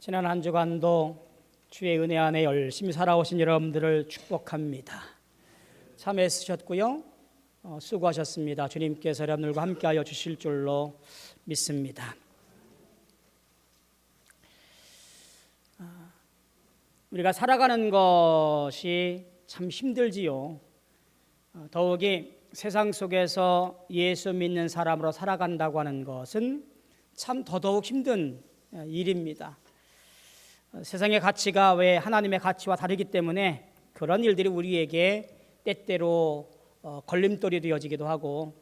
지난 한 주간도 주의 은혜 안에 열심히 살아오신 여러분들을 축복합니다. 참 애쓰셨고요. 수고하셨습니다. 주님께서 여러분들과 함께하여 주실 줄로 믿습니다. 우리가 살아가는 것이 참 힘들지요. 더욱이 세상 속에서 예수 믿는 사람으로 살아간다고 하는 것은 참 더더욱 힘든 일입니다. 세상의 가치가 왜 하나님의 가치와 다르기 때문에 그런 일들이 우리에게 때때로 걸림돌이 되어지기도 하고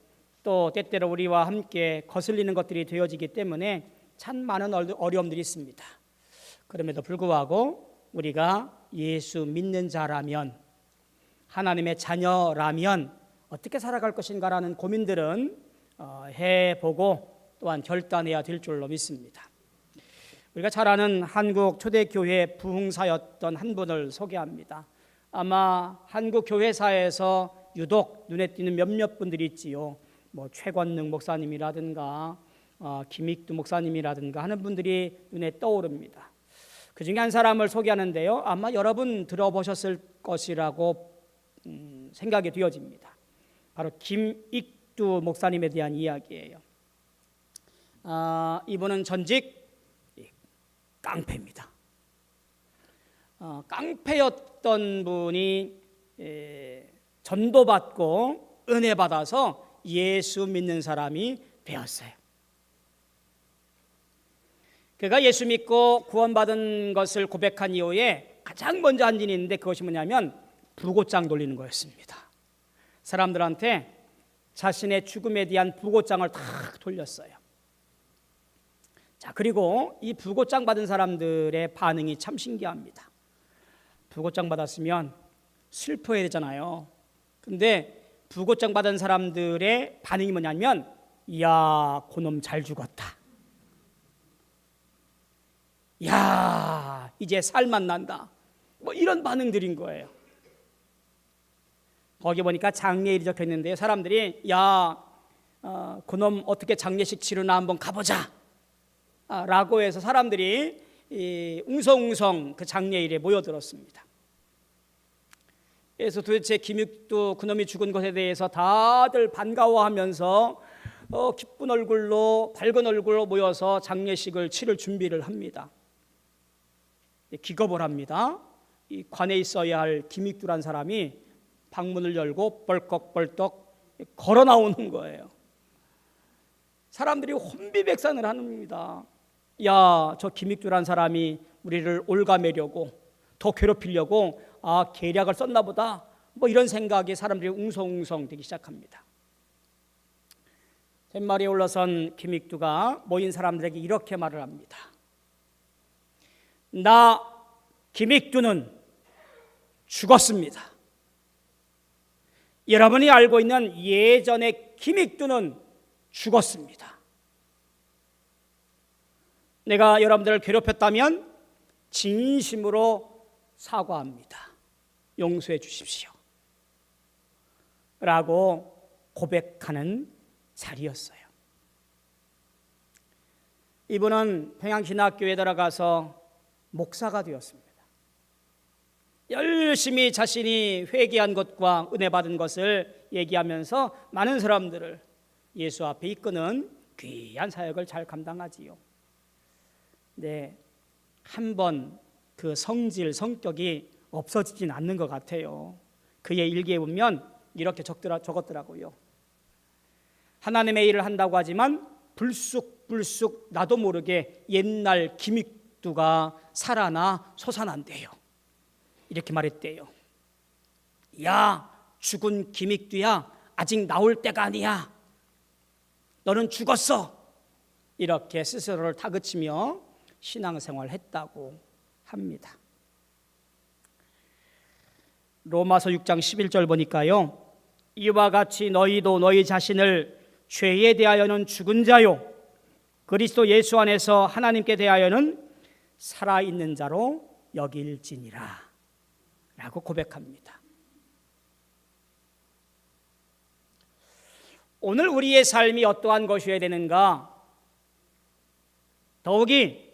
또 때때로 우리와 함께 거슬리는 것들이 되어지기 때문에 참 많은 어려움들이 있습니다. 그럼에도 불구하고 우리가 예수 믿는 자라면, 하나님의 자녀라면 어떻게 살아갈 것인가라는 고민들은 해보고 또한 결단해야 될 줄로 믿습니다. 우리가 잘 아는 한국 초대교회 부흥사였던 한 분을 소개합니다. 아마 한국 교회사에서 유독 눈에 띄는 몇몇 분들이 있지요. 최권능 목사님이라든가 김익두 목사님이라든가 하는 분들이 눈에 떠오릅니다. 그 중에 한 사람을 소개하는데요, 아마 여러분 들어보셨을 것이라고 생각이 되어집니다. 바로 김익두 목사님에 대한 이야기예요. 이분은 전직 깡패입니다. 깡패였던 분이 전도받고 은혜 받아서 예수 믿는 사람이 되었어요. 그가 예수 믿고 구원받은 것을 고백한 이후에 가장 먼저 한 일이 있는데 그것이 뭐냐면 부고장 돌리는 거였습니다. 사람들한테 자신의 죽음에 대한 부고장을 탁 돌렸어요. 자, 그리고 이 부고장 받은 사람들의 반응이 참 신기합니다. 부고장 받았으면 슬퍼해야 되잖아요. 근데 부고장 받은 사람들의 반응이 뭐냐면, 이야, 그놈 잘 죽었다. 야, 이제 살맛 난다. 이런 반응들인 거예요. 거기 보니까 장례일이 적혀 있는데요, 사람들이 야, 그놈 어떻게 장례식 치르나 한번 가보자 라고 해서 사람들이 웅성웅성 그 장례일에 모여들었습니다. 그래서 도대체 김익두 그놈이 죽은 것에 대해서 다들 반가워하면서 기쁜 얼굴로, 밝은 얼굴로 모여서 장례식을 치를 준비를 합니다. 기겁을 합니다. 이 관에 있어야 할 김익두란 사람이 방문을 열고 벌떡벌떡 걸어 나오는 거예요. 사람들이 혼비백산을 합니다. 야, 저 김익두란 사람이 우리를 올가매려고, 더 괴롭히려고 계략을 썼나 보다, 이런 생각에 사람들이 웅성웅성 되기 시작합니다. 팻말에 올라선 김익두가 모인 사람들에게 이렇게 말을 합니다. 나 김익두는 죽었습니다. 여러분이 알고 있는 예전의 김익두는 죽었습니다. 내가 여러분들을 괴롭혔다면 진심으로 사과합니다. 용서해 주십시오. 라고 고백하는 자리였어요. 이분은 평양신학교에 들어가서 목사가 되었습니다. 열심히 자신이 회개한 것과 은혜 받은 것을 얘기하면서 많은 사람들을 예수 앞에 이끄는 귀한 사역을 잘 감당하지요. 네, 한번 그 성질, 성격이 없어지진 않는 것 같아요. 그의 일기에 보면 이렇게 적었더라고요. 하나님의 일을 한다고 하지만 불쑥불쑥 나도 모르게 옛날 김익두가 살아나 솟아난대요. 이렇게 말했대요. 야, 죽은 김익두야, 아직 나올 때가 아니야. 너는 죽었어. 이렇게 스스로를 다그치며 신앙생활을 했다고 합니다. 로마서 6장 11절 보니까요, 이와 같이 너희도 너희 자신을 죄에 대하여는 죽은 자요 그리스도 예수 안에서 하나님께 대하여는 살아있는 자로 여길지니라 라고 고백합니다. 오늘 우리의 삶이 어떠한 것이어야 되는가? 더욱이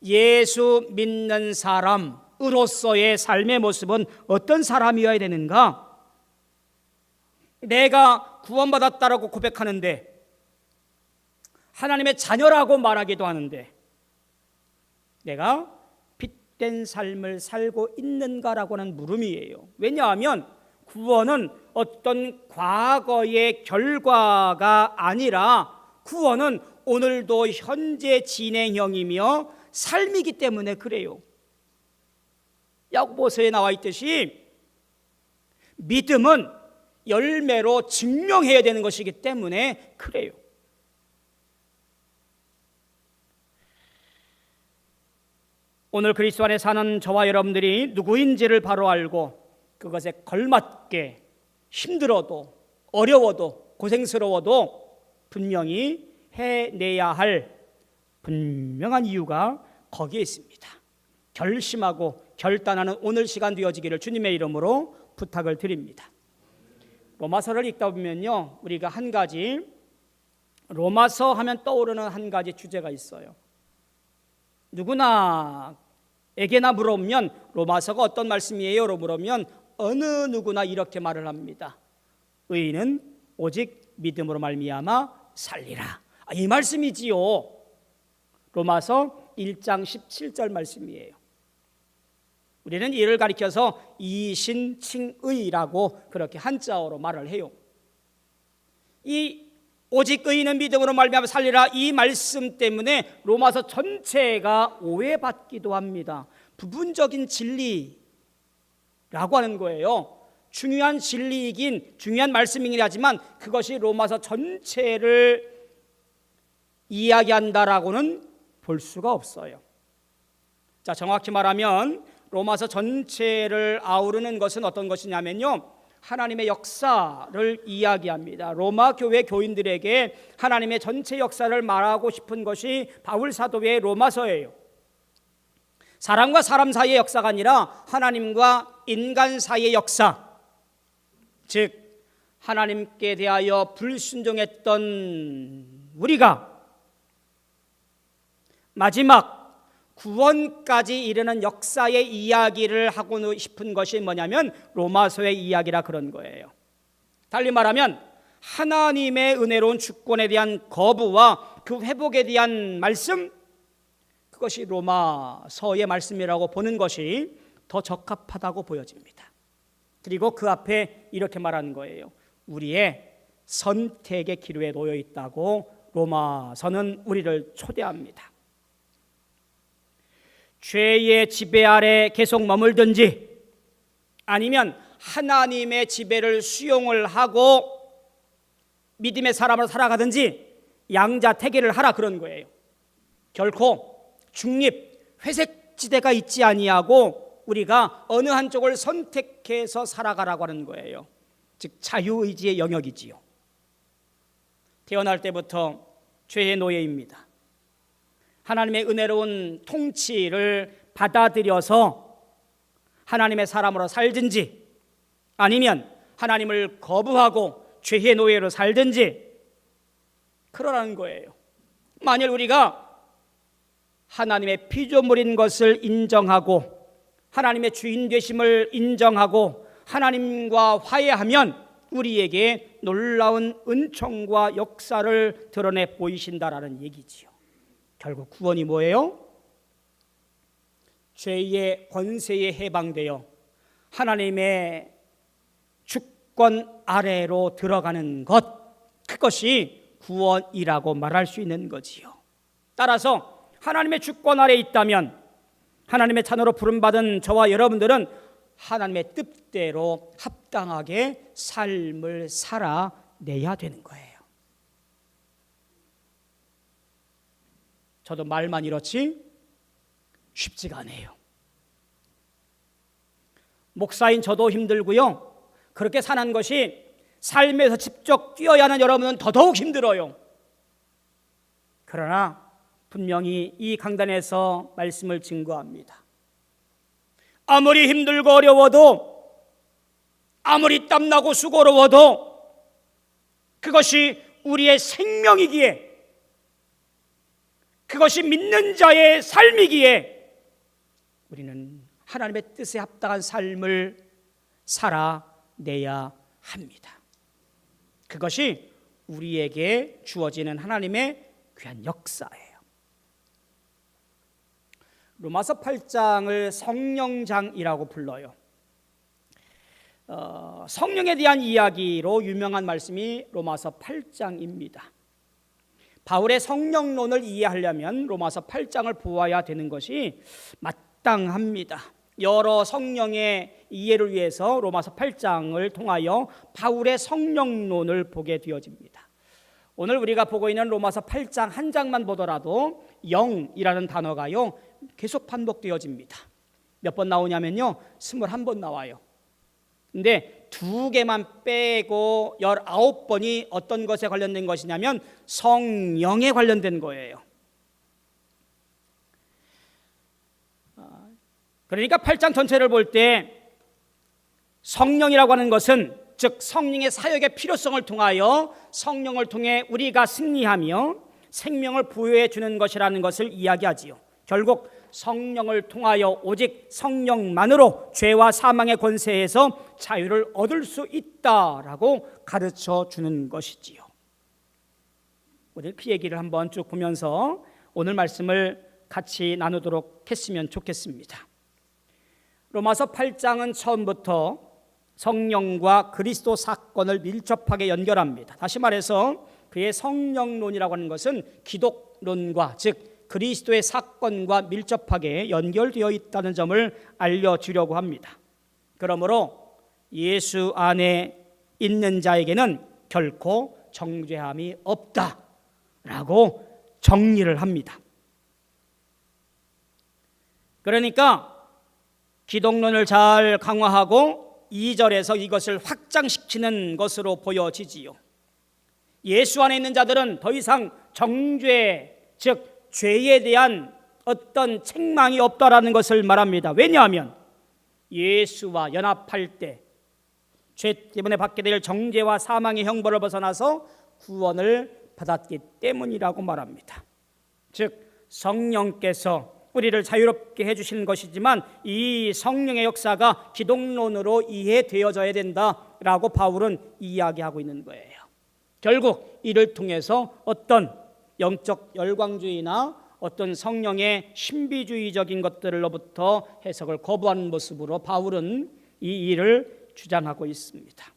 예수 믿는 사람으로서의 삶의 모습은 어떤 사람이어야 되는가? 내가 구원받았다라고 고백하는데, 하나님의 자녀라고 말하기도 하는데, 내가 된 삶을 살고 있는가라고 하는 물음이에요. 왜냐하면 구원은 어떤 과거의 결과가 아니라 구원은 오늘도 현재 진행형이며 삶이기 때문에 그래요. 야고보서에 나와 있듯이 믿음은 열매로 증명해야 되는 것이기 때문에 그래요. 오늘 그리스도 안에 사는 저와 여러분들이 누구인지를 바로 알고 그것에 걸맞게 힘들어도 어려워도 고생스러워도 분명히 해내야 할 분명한 이유가 거기에 있습니다. 결심하고 결단하는 오늘 시간 되어지기를 주님의 이름으로 부탁을 드립니다. 로마서를 읽다 보면요, 우리가 한 가지, 로마서 하면 떠오르는 한 가지 주제가 있어요. 누구나에게나 물어보면 로마서가 어떤 말씀이에요? 라고 물으면 어느 누구나 이렇게 말을 합니다. 의인은 오직 믿음으로 말미암아 살리라. 이 말씀이지요. 로마서 1장 17절 말씀이에요. 우리는 이를 가리켜서 이신칭의라고 그렇게 한자어로 말을 해요. 이 오직 의인은 믿음으로 말미암아 살리라, 이 말씀 때문에 로마서 전체가 오해받기도 합니다. 부분적인 진리라고 하는 거예요. 중요한 진리이긴 중요한 말씀이긴 하지만 그것이 로마서 전체를 이야기한다라고는 볼 수가 없어요. 자, 정확히 말하면 로마서 전체를 아우르는 것은 어떤 것이냐면요, 하나님의 역사를 이야기합니다. 로마 교회 교인들에게 하나님의 전체 역사를 말하고 싶은 것이 바울 사도의 로마서예요. 사람과 사람 사이의 역사가 아니라 하나님과 인간 사이의 역사, 즉 하나님께 대하여 불순종했던 우리가 마지막 구원까지 이르는 역사의 이야기를 하고 싶은 것이 뭐냐면 로마서의 이야기라 그런 거예요. 달리 말하면 하나님의 은혜로운 주권에 대한 거부와 그 회복에 대한 말씀, 그것이 로마서의 말씀이라고 보는 것이 더 적합하다고 보여집니다. 그리고 그 앞에 이렇게 말하는 거예요. 우리의 선택의 기로에 놓여 있다고 로마서는 우리를 초대합니다. 죄의 지배 아래 계속 머물든지 아니면 하나님의 지배를 수용을 하고 믿음의 사람으로 살아가든지 양자택일을 하라 그런 거예요. 결코 중립, 회색지대가 있지 아니하고 우리가 어느 한쪽을 선택해서 살아가라고 하는 거예요. 즉 자유의지의 영역이지요. 태어날 때부터 죄의 노예입니다. 하나님의 은혜로운 통치를 받아들여서 하나님의 사람으로 살든지 아니면 하나님을 거부하고 죄의 노예로 살든지 그러라는 거예요. 만일 우리가 하나님의 피조물인 것을 인정하고 하나님의 주인 되심을 인정하고 하나님과 화해하면 우리에게 놀라운 은총과 역사를 드러내 보이신다라는 얘기지요. 결국 구원이 뭐예요? 죄의 권세에 해방되어 하나님의 주권 아래로 들어가는 것, 그것이 구원이라고 말할 수 있는 거지요. 따라서 하나님의 주권 아래에 있다면 하나님의 자녀로 부름받은 저와 여러분들은 하나님의 뜻대로 합당하게 삶을 살아내야 되는 거예요. 저도 말만 이렇지 쉽지가 않아요. 목사인 저도 힘들고요. 그렇게 사는 것이 삶에서 직접 뛰어야 하는 여러분은 더더욱 힘들어요. 그러나 분명히 이 강단에서 말씀을 증거합니다. 아무리 힘들고 어려워도, 아무리 땀나고 수고로워도 그것이 우리의 생명이기에 그것이 믿는 자의 삶이기에 우리는 하나님의 뜻에 합당한 삶을 살아내야 합니다. 그것이 우리에게 주어지는 하나님의 귀한 역사예요. 로마서 8장을 성령장이라고 불러요. 성령에 대한 이야기로 유명한 말씀이 로마서 8장입니다. 바울의 성령론을 이해하려면 로마서 8장을 보아야 되는 것이 마땅합니다. 여러 성령의 이해를 위해서 로마서 8장을 통하여 바울의 성령론을 보게 되어집니다. 오늘 우리가 보고 있는 로마서 8장 한 장만 보더라도 영이라는 단어가요 계속 반복되어집니다. 몇 번 나오냐면요 21번 나와요. 근데 2개만 빼고 19번이 어떤 것에 관련된 것이냐면 성령에 관련된 거예요. 그러니까 8장 전체를 볼 때 성령이라고 하는 것은 즉 성령의 사역의 필요성을 통하여 성령을 통해 우리가 승리하며 생명을 부여해 주는 것이라는 것을 이야기하지요. 결국 성령을 통하여 오직 성령만으로 죄와 사망의 권세에서 자유를 얻을 수 있다라고 가르쳐 주는 것이지요. 우리 그 얘기를 한번 쭉 보면서 오늘 말씀을 같이 나누도록 했으면 좋겠습니다. 로마서 8장은 처음부터 성령과 그리스도 사건을 밀접하게 연결합니다. 다시 말해서 그의 성령론이라고 하는 것은 기독론과 즉 그리스도의 사건과 밀접하게 연결되어 있다는 점을 알려주려고 합니다. 그러므로 예수 안에 있는 자에게는 결코 정죄함이 없다라고 정리를 합니다. 그러니까 기독론을 잘 강화하고 2절에서 이것을 확장시키는 것으로 보여지지요. 예수 안에 있는 자들은 더 이상 정죄, 즉 죄에 대한 어떤 책망이 없다라는 것을 말합니다. 왜냐하면 예수와 연합할 때 죄 때문에 받게 될 정죄와 사망의 형벌을 벗어나서 구원을 받았기 때문이라고 말합니다. 즉 성령께서 우리를 자유롭게 해주시는 것이지만 이 성령의 역사가 기독론으로 이해되어져야 된다라고 바울은 이야기하고 있는 거예요. 결국 이를 통해서 어떤 영적 열광주의나 어떤 성령의 신비주의적인 것들로부터 해석을 거부하는 모습으로 바울은 이 일을 주장하고 있습니다.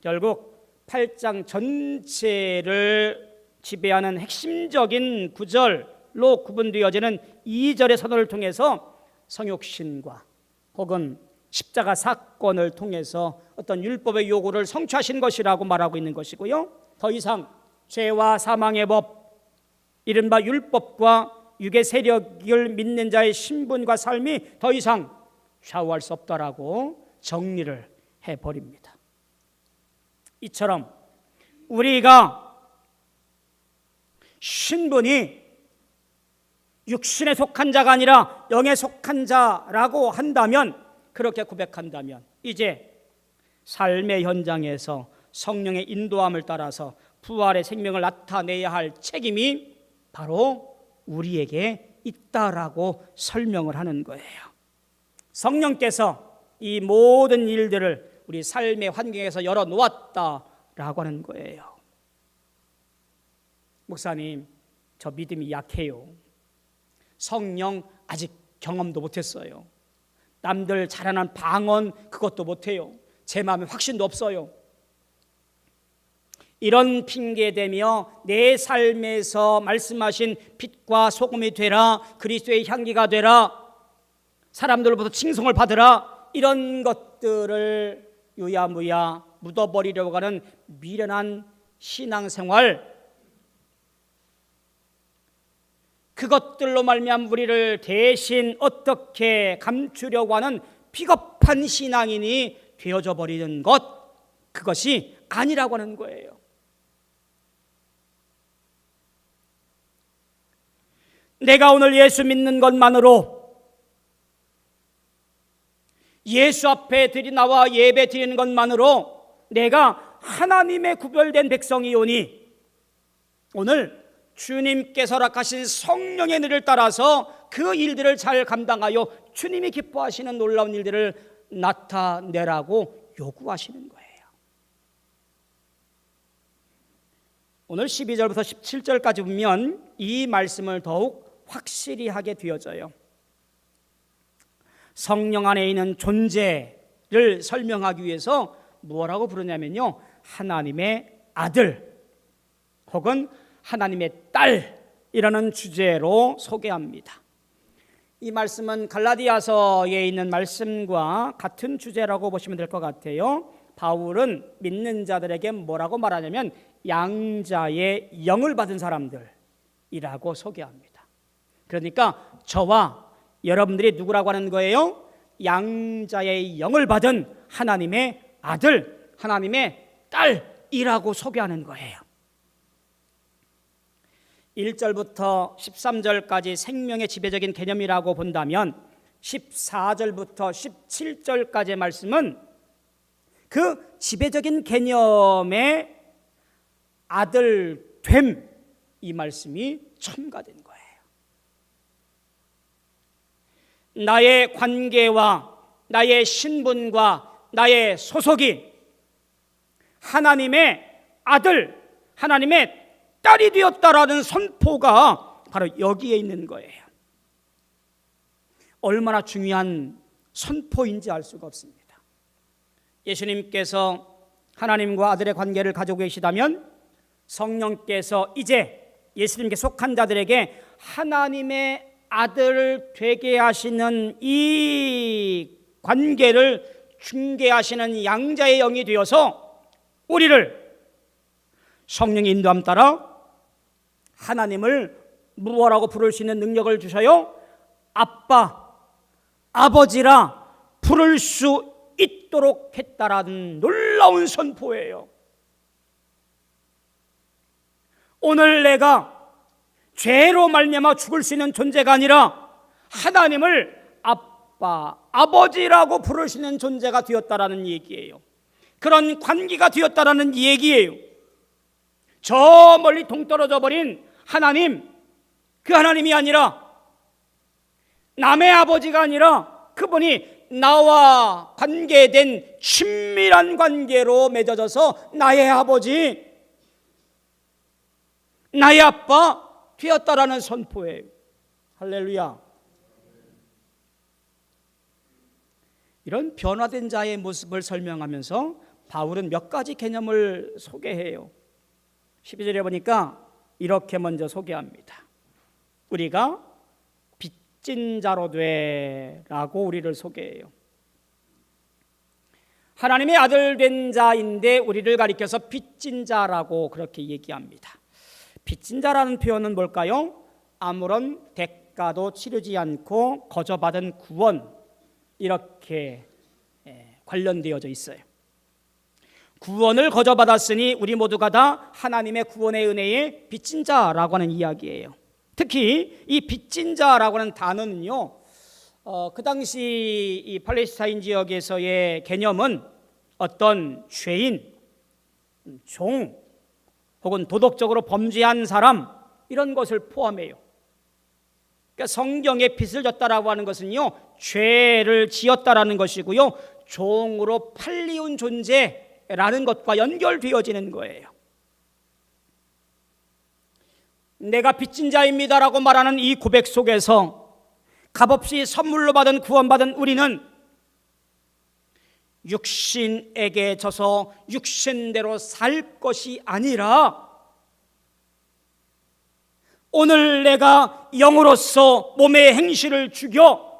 결국 8장 전체를 지배하는 핵심적인 구절로 구분되어지는 2절의 선언을 통해서 성육신과 혹은 십자가 사건을 통해서 어떤 율법의 요구를 성취하신 것이라고 말하고 있는 것이고요. 더 이상 죄와 사망의 법, 이른바 율법과 육의 세력을 믿는 자의 신분과 삶이 더 이상 좌우할 수 없다라고 정리를 해버립니다. 이처럼 우리가 신분이 육신에 속한 자가 아니라 영에 속한 자라고 한다면, 그렇게 고백한다면 이제 삶의 현장에서 성령의 인도함을 따라서 부활의 생명을 나타내야 할 책임이 바로 우리에게 있다라고 설명을 하는 거예요. 성령께서 이 모든 일들을 우리 삶의 환경에서 열어놓았다라고 하는 거예요. 목사님, 저 믿음이 약해요. 성령 아직 경험도 못했어요. 남들 잘하는 방언 그것도 못해요. 제 마음에 확신도 없어요. 이런 핑계대며 내 삶에서 말씀하신 빛과 소금이 되라, 그리스도의 향기가 되라, 사람들로부터 칭송을 받으라, 이런 것들을 유야무야 묻어버리려고 하는 미련한 신앙생활, 그것들로 말미암아 우리를 대신 어떻게 감추려고 하는 비겁한 신앙인이 되어져 버리는 것, 그것이 아니라고 하는 거예요. 내가 오늘 예수 믿는 것만으로, 예수 앞에 나와 예배 드리는 것만으로 내가 하나님의 구별된 백성이오니 오늘 주님께서 허락하신 성령의 은혜를 따라서 그 일들을 잘 감당하여 주님이 기뻐하시는 놀라운 일들을 나타내라고 요구하시는 거예요. 오늘 12절부터 17절까지 보면 이 말씀을 더욱 확실히 하게 되어져요. 성령 안에 있는 존재를 설명하기 위해서 뭐라고 부르냐면요, 하나님의 아들 혹은 하나님의 딸이라는 주제로 소개합니다. 이 말씀은 갈라디아서에 있는 말씀과 같은 주제라고 보시면 될 것 같아요. 바울은 믿는 자들에게 뭐라고 말하냐면 양자의 영을 받은 사람들이라고 소개합니다. 그러니까 저와 여러분들이 누구라고 하는 거예요? 양자의 영을 받은 하나님의 아들, 하나님의 딸이라고 소개하는 거예요. 1절부터 13절까지 생명의 지배적인 개념이라고 본다면 14절부터 17절까지의 말씀은 그 지배적인 개념의 아들됨, 이 말씀이 첨가된 거예요. 나의 관계와 나의 신분과 나의 소속이 하나님의 아들, 하나님의 딸이 되었다라는 선포가 바로 여기에 있는 거예요. 얼마나 중요한 선포인지 알 수가 없습니다. 예수님께서 하나님과 아들의 관계를 가지고 계시다면 성령께서 이제 예수님께 속한 자들에게 하나님의 아들 되게 하시는 이 관계를 중개하시는 양자의 영이 되어서 우리를 성령의 인도함 따라 하나님을 무엇라고 부를 수 있는 능력을 주셔요? 아빠, 아버지라 부를 수 있도록 했다라는 놀라운 선포예요. 오늘 내가 죄로 말미암아 죽을 수 있는 존재가 아니라 하나님을 아빠, 아버지라고 부를 수 있는 존재가 되었다라는 얘기예요. 그런 관계가 되었다라는 얘기예요. 저 멀리 동떨어져 버린 하나님, 그 하나님이 아니라 남의 아버지가 아니라 그분이 나와 관계된 친밀한 관계로 맺어져서 나의 아버지, 나의 아빠 되었다라는 선포예요. 할렐루야. 이런 변화된 자의 모습을 설명하면서 바울은 몇 가지 개념을 소개해요. 12절에 보니까 이렇게 먼저 소개합니다. 우리가 빚진 자로 되라고 우리를 소개해요. 하나님의 아들 된 자인데 우리를 가리켜서 빚진 자라고 그렇게 얘기합니다. 빚진 자라는 표현은 뭘까요? 아무런 대가도 치르지 않고 거저받은 구원, 이렇게 관련되어져 있어요. 구원을 거저받았으니 우리 모두가 다 하나님의 구원의 은혜에 빚진 자라고 하는 이야기예요. 특히 이 빚진 자라고 하는 단어는요, 그 당시 이 팔레스타인 지역에서의 개념은 어떤 죄인, 종 혹은 도덕적으로 범죄한 사람, 이런 것을 포함해요. 그러니까 성경에 빚을 졌다라고 하는 것은요, 죄를 지었다라는 것이고요, 종으로 팔리운 존재라는 것과 연결되어지는 거예요. 내가 빚진 자입니다라고 말하는 이 고백 속에서 값없이 선물로 받은 구원받은 우리는 육신에게 져서 육신대로 살 것이 아니라 오늘 내가 영으로서 몸의 행실을 죽여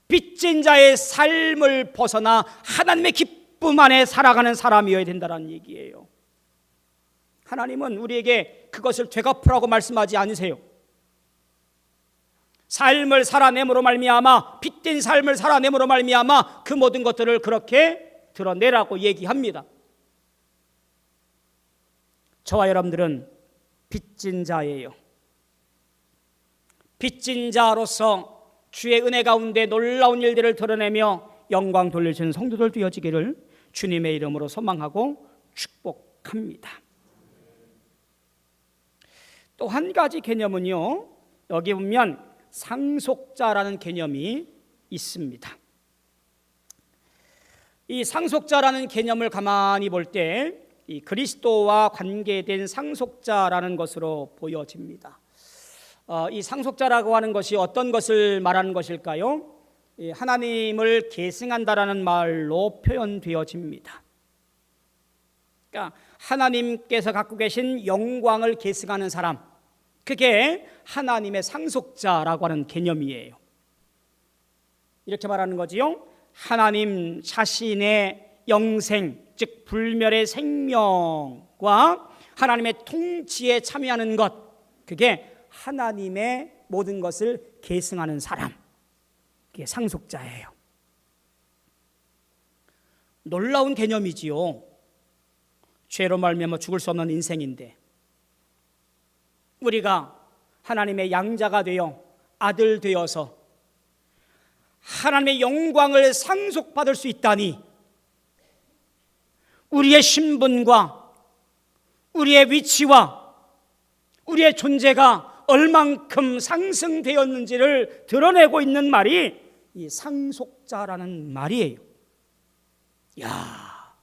빚진 자의 삶을 벗어나 하나님의 기쁨 안에 살아가는 사람이어야 된다는 얘기예요. 하나님은 우리에게 그것을 되갚으라고 말씀하지 않으세요. 삶을 살아냄으로 말미암아, 빚진 삶을 살아냄으로 말미암아 그 모든 것들을 그렇게 드러내라고 얘기합니다. 저와 여러분들은 빚진 자예요. 빚진 자로서 주의 은혜 가운데 놀라운 일들을 드러내며 영광 돌리시는 성도들 되어지기를 주님의 이름으로 소망하고 축복합니다. 또 한 가지 개념은요, 여기 보면 상속자라는 개념이 있습니다. 이 상속자라는 개념을 가만히 볼 때 이 그리스도와 관계된 상속자라는 것으로 보여집니다. 이 상속자라고 하는 것이 어떤 것을 말하는 것일까요? 하나님을 계승한다라는 말로 표현되어집니다. 그러니까 하나님께서 갖고 계신 영광을 계승하는 사람, 그게 하나님의 상속자라고 하는 개념이에요. 이렇게 말하는 거지요. 하나님 자신의 영생, 즉 불멸의 생명과 하나님의 통치에 참여하는 것, 그게 하나님의 모든 것을 계승하는 사람, 그게 상속자예요. 놀라운 개념이지요. 죄로 말미암아 죽을 수 없는 인생인데 우리가 하나님의 양자가 되어 아들 되어서 하나님의 영광을 상속받을 수 있다니, 우리의 신분과 우리의 위치와 우리의 존재가 얼만큼 상승되었는지를 드러내고 있는 말이 이 상속자라는 말이에요. 야,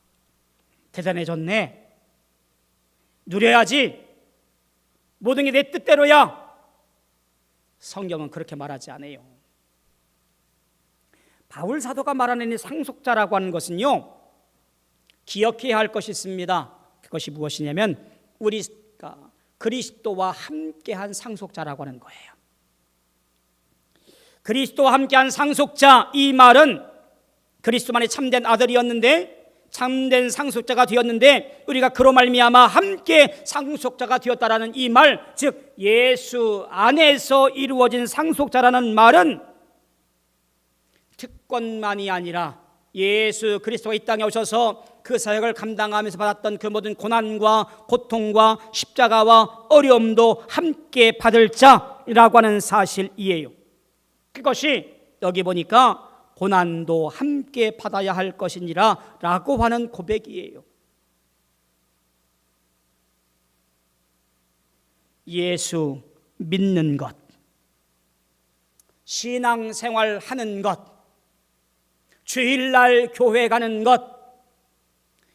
대단해졌네. 누려야지. 모든 게 내 뜻대로야. 성경은 그렇게 말하지 않아요. 바울 사도가 말하는 이 상속자라고 하는 것은요, 기억해야 할 것이 있습니다. 그것이 무엇이냐면 우리가 그리스도와 함께한 상속자라고 하는 거예요. 그리스도와 함께한 상속자, 이 말은 그리스도만이 참된 아들이었는데 참된 상속자가 되었는데 우리가 그로 말미암아 함께 상속자가 되었다라는 이 말, 즉 예수 안에서 이루어진 상속자라는 말은 특권만이 아니라 예수 그리스도가 이 땅에 오셔서 그 사역을 감당하면서 받았던 그 모든 고난과 고통과 십자가와 어려움도 함께 받을 자라고 하는 사실이에요. 그것이 여기 보니까 고난도 함께 받아야 할 것이니라 라고 하는 고백이에요. 예수 믿는 것, 신앙생활 하는 것, 주일날 교회 가는 것,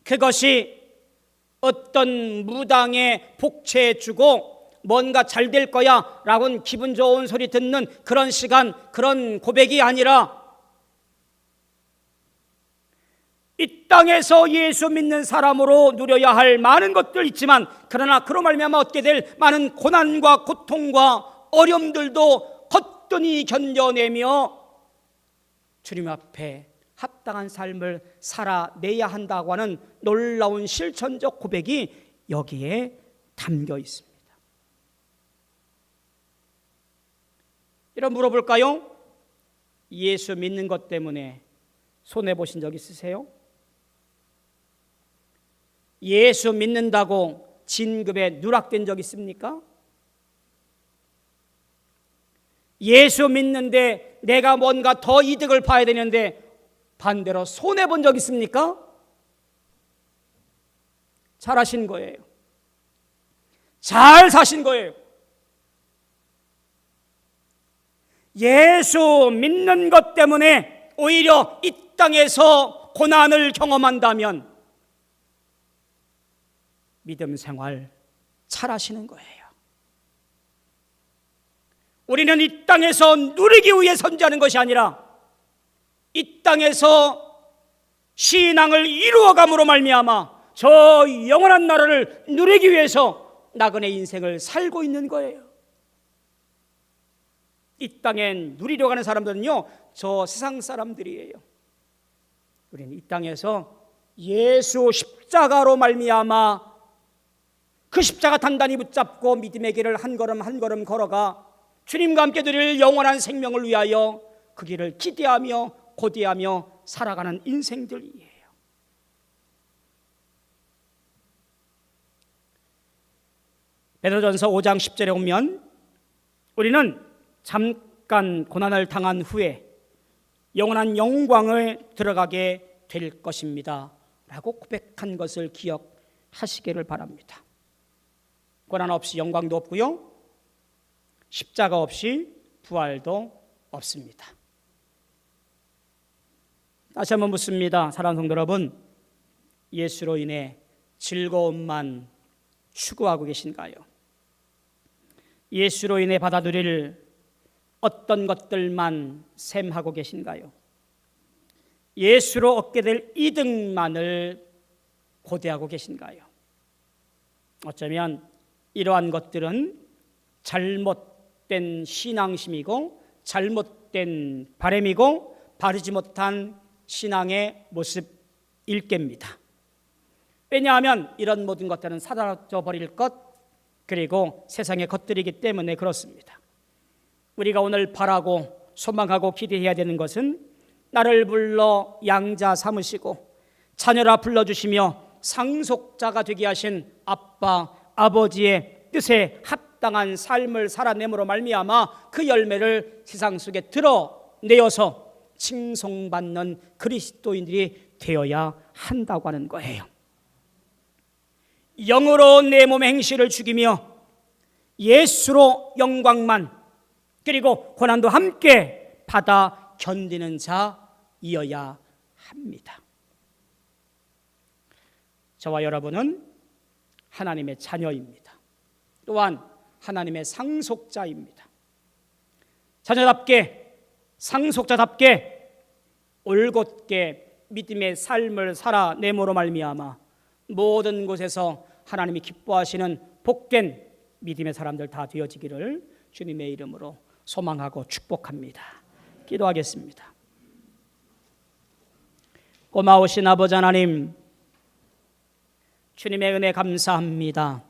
그것이 어떤 무당에 복채주고 뭔가 잘 될 거야 라고는 기분 좋은 소리 듣는 그런 시간, 그런 고백이 아니라 이 땅에서 예수 믿는 사람으로 누려야 할 많은 것들 있지만, 그러나 그로 말미암아 얻게 될 많은 고난과 고통과 어려움들도 거뜬히 견뎌내며 주님 앞에 합당한 삶을 살아내야 한다고 하는 놀라운 실천적 고백이 여기에 담겨 있습니다. 이런 물어볼까요? 예수 믿는 것 때문에 손해보신 적 있으세요? 예수 믿는다고 진급에 누락된 적 있습니까? 예수 믿는데 내가 뭔가 더 이득을 봐야 되는데 반대로 손해본 적 있습니까? 잘하신 거예요. 잘 사신 거예요. 예수 믿는 것 때문에 오히려 이 땅에서 고난을 경험한다면 믿음 생활 잘하시는 거예요. 우리는 이 땅에서 누리기 위해 선지하는 것이 아니라 이 땅에서 신앙을 이루어감으로 말미암아 저 영원한 나라를 누리기 위해서 나그네 인생을 살고 있는 거예요. 이 땅엔 누리려고 하는 사람들은요, 저 세상 사람들이에요. 우리는 이 땅에서 예수 십자가로 말미암아 그 십자가 단단히 붙잡고 믿음의 길을 한 걸음 한 걸음 걸어가 주님과 함께 누릴 영원한 생명을 위하여 그 길을 기대하며 고대하며 살아가는 인생들이에요. 베드로전서 5장 10절에 보면 우리는 잠깐 고난을 당한 후에 영원한 영광을 들어가게 될 것입니다 라고 고백한 것을 기억하시기를 바랍니다. 고난 없이 영광도 없고요, 십자가 없이 부활도 없습니다. 다시 한번 묻습니다. 사랑하는 성도 여러분, 예수로 인해 즐거움만 추구하고 계신가요? 예수로 인해 받아들일 어떤 것들만 셈하고 계신가요? 예수로 얻게 될 이득만을 고대하고 계신가요? 어쩌면 이러한 것들은 잘못된 신앙심이고 잘못된 바람이고 바르지 못한 신앙의 모습일 겁니다. 왜냐하면 이런 모든 것들은 사라져 버릴 것, 그리고 세상의 것들이기 때문에 그렇습니다. 우리가 오늘 바라고 소망하고 기대해야 되는 것은 나를 불러 양자 삼으시고 자녀라 불러주시며 상속자가 되게 하신 아빠, 아버지의 뜻에 합당한 삶을 살아냄으로 말미암아 그 열매를 세상 속에 드러내어서 칭송받는 그리스도인들이 되어야 한다고 하는 거예요. 영으로 내 몸의 행실을 죽이며 예수로 영광만 그리고 고난도 함께 받아 견디는 자이어야 합니다. 저와 여러분은 하나님의 자녀입니다. 또한 하나님의 상속자입니다. 자녀답게 상속자답게 올곧게 믿음의 삶을 살아내므로 말미암아 모든 곳에서 하나님이 기뻐하시는 복된 믿음의 사람들 다 되어지기를 주님의 이름으로 소망하고 축복합니다. 기도하겠습니다. 고마우신 아버지 하나님, 주님의 은혜 감사합니다.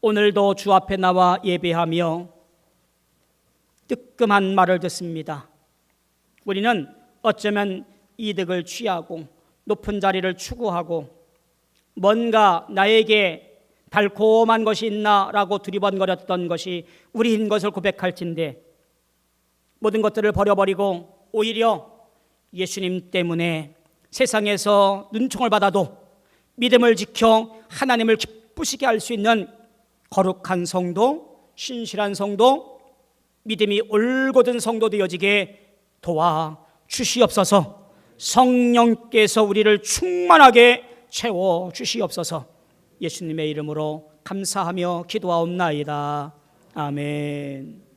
오늘도 주 앞에 나와 예배하며 뜨끔한 말을 듣습니다. 우리는 어쩌면 이득을 취하고 높은 자리를 추구하고 뭔가 나에게 달콤한 것이 있나라고 두리번거렸던 것이 우리인 것을 고백할진대 모든 것들을 버려버리고 오히려 예수님 때문에 세상에서 눈총을 받아도 믿음을 지켜 하나님을 기쁘시게 할 수 있는 거룩한 성도, 신실한 성도, 믿음이 올곧은 성도 되어지게 도와 주시옵소서. 성령께서 우리를 충만하게 채워 주시옵소서. 예수님의 이름으로 감사하며 기도하옵나이다. 아멘.